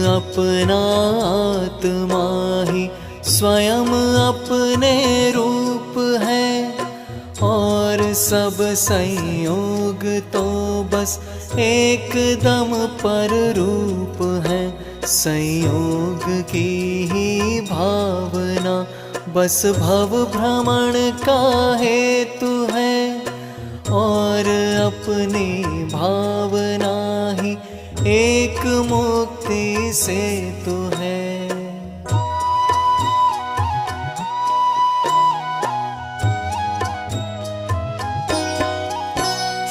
अपना आत्मा ही स्वयं अपने रूप है, और सब संयोग तो बस एकदम पर रूप है। संयोग की ही भावना बस भव भ्रमण का हेतु है, और अपनी भावना ही एक मुक्ति सेतु है।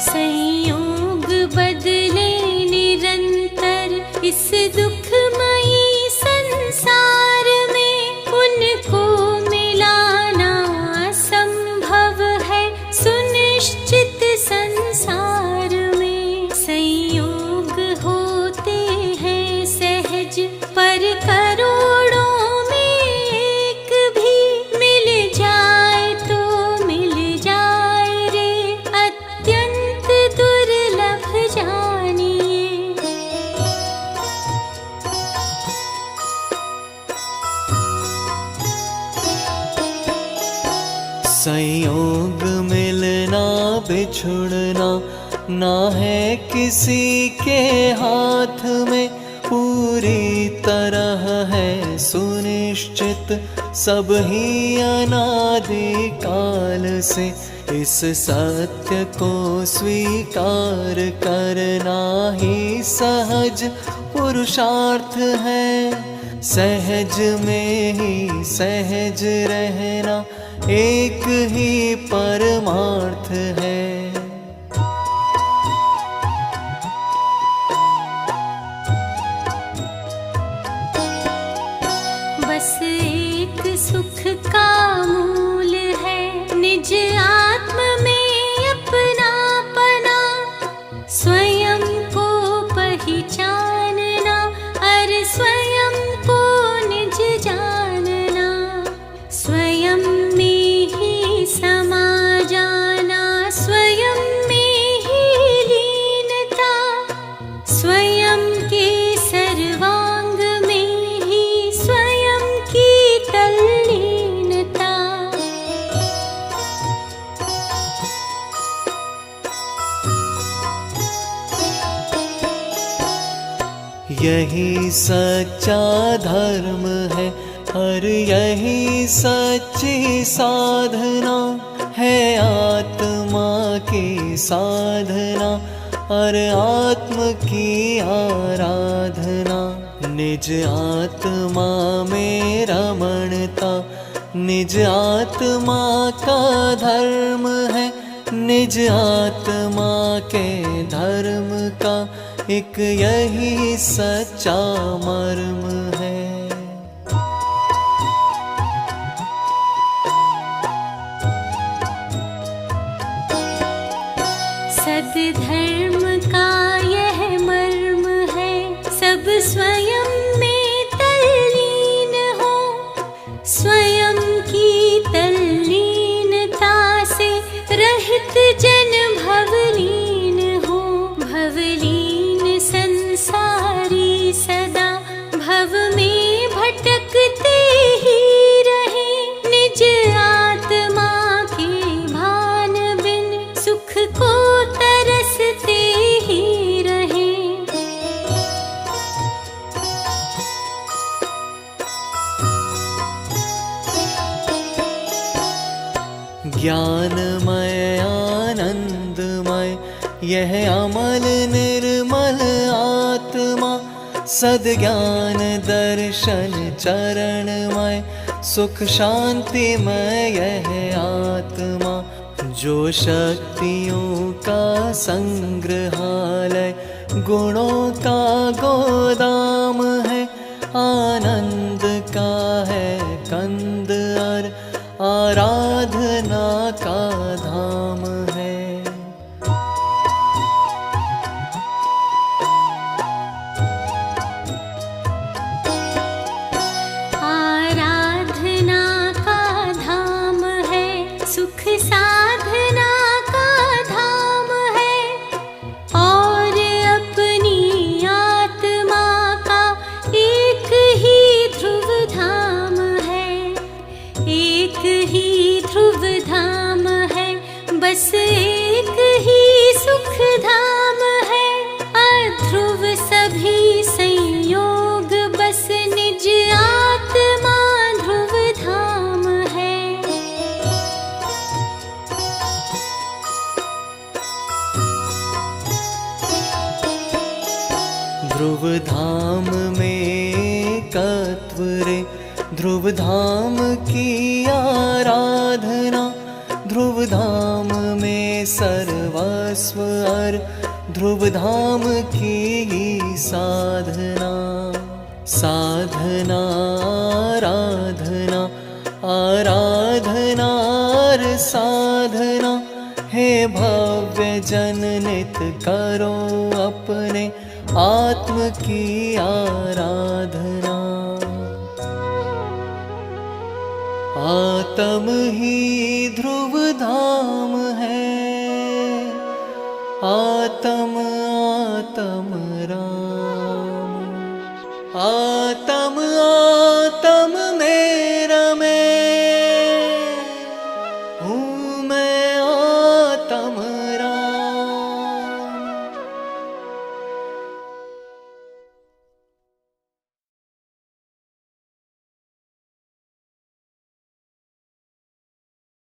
संयोग बदले निरंतर इस दुखमयी संसार में, उनको मिलाना असंभव है सुनिश्चित संसार में। संयोग होते हैं सहज पर करोड़ों में एक भी मिल जाए तो मिल जाए रे, अत्यंत दुर्लभ जानिए। संयोग मिलना बिछुड़ना ना है किसी के हाथ में, पूरी तरह है सुनिश्चित सब ही अनादि काल से। इस सत्य को स्वीकार करना ही सहज पुरुषार्थ है। सहज में ही सहज रहना एक ही परमार्थ है। बस एक सुख का मूल है निज आत्म में अपनापना, स्वयं को पहचानना और स्वयं को निज जानना, स्वयं में ही समा जाना, स्वयं में ही लीनता, स्वयं के सर्वांग में ही स्वयं की तल्लीनता। यही सच्चा धर्म है और यही सच्ची साधना है। आत्मा की साधना और आत्म की आराधना। निज आत्मा में रमणता निज आत्मा का धर्म है। निज आत्मा के धर्म का एक यही सच्चा मर्म है। सद्धर्म का यह मर्म है, सब स्वयं में तल्लीन हो। स्वयं की तल्लीनता से रहित जन भवलीन हो। भवलीन संसारी सदा भव में भटकते ही रहे। निज आत्मा के भान बिन सुख को तरसते ही रहे। ज्ञानमय आनंदमय यह अमल निर्मल आत्मा। सद्ज्ञान दर्शन चरणमय सुख शांतिमय यह आत्मा। जो शक्तियों का संग्रहालय गुणों का गोदाम है। आनंद का है कंद और आराधना का धाम है। आराधना का धाम है, सुख साधना का धाम है। और अपनी आत्मा का ध्रुव धाम में कत्व रे, ध्रुव धाम की आराधना, ध्रुव धाम में सर्वस्व अर, ध्रुव धाम की ही साधना। साधना आराधना, आराधना और साधना, हे भव्य जन नित करो अपने आत्म की आराधना। आत्म ही ध्रुव धाम है, आत्म आत्म राम, आत्म